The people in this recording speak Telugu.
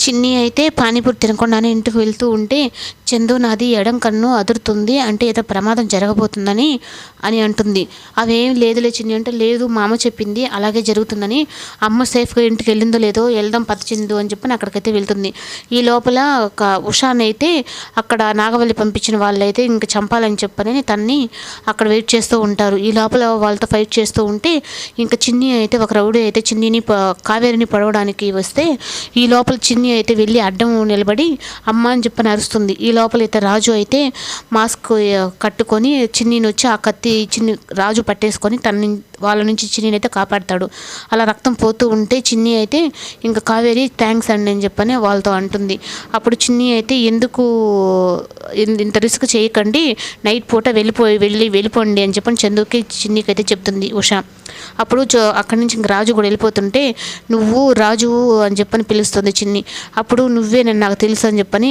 చిన్ని అయితే పానీపూరి తినకుండానే ఇంటికి వెళ్తూ ఉంటే చందు నాది ఎడం కన్ను అదురుతుంది అంటే ఏదో ప్రమాదం జరగబోతుందని అని అంటుంది. అవేం లేదులే చిన్ని అంటే లేదు మామ చెప్పింది అలాగే జరుగుతుందని. అమ్మ సేఫ్గా ఇంటికి వెళ్ళిందో లేదో వెళ్దాం పద చందు అని చెప్పని అక్కడికైతే వెళ్తుంది. ఈ లోపల ఒక ఉషాని అయితే అక్కడ నాగవల్లి పంపించిన వాళ్ళైతే ఇంక చంపాలని చెప్పని తన్ని అక్కడ వెయిట్ చేస్తూ ఉంటారు. ఈ లోపల వాళ్ళతో ఫైట్ చేస్తూ ఉంటే ఇంకా చిన్ని అయితే ఒక రౌడీ అయితే చిన్నిని కావేరిని పడవడానికి వస్తే ఈ లోపల చిన్ని అయితే వెళ్ళి అడ్డం నిలబడి అమ్మ అని చెప్పని అరుస్తుంది. ఈ లోపల అయితే రాజు అయితే మాస్క్ కట్టుకొని చిన్నిని వచ్చి ఆ కత్తి చిన్ని రాజు పట్టేసుకొని వాళ్ళ నుంచి చిన్నిని అయితే కాపాడతాడు. అలా రక్తం పోతూ ఉంటే చిన్ని అయితే ఇంకా కావేరి థ్యాంక్స్ అండి అని చెప్పని వాళ్ళతో అంటుంది. అప్పుడు చిన్ని అయితే ఎందుకు ఇంత రిస్క్ చేయకండి నైట్ పూట వెళ్ళిపోండి అని చెప్పని చందుకి చిన్నికి అయితే చెప్తుంది ఉష. అప్పుడు అక్కడి నుంచి ఇంక రాజు కూడా వెళ్ళిపోతుంటే నువ్వు రాజు అని చెప్పని పిలుస్తుంది చిన్ని. అప్పుడు నువ్వే నాకు తెలుసు అని చెప్పని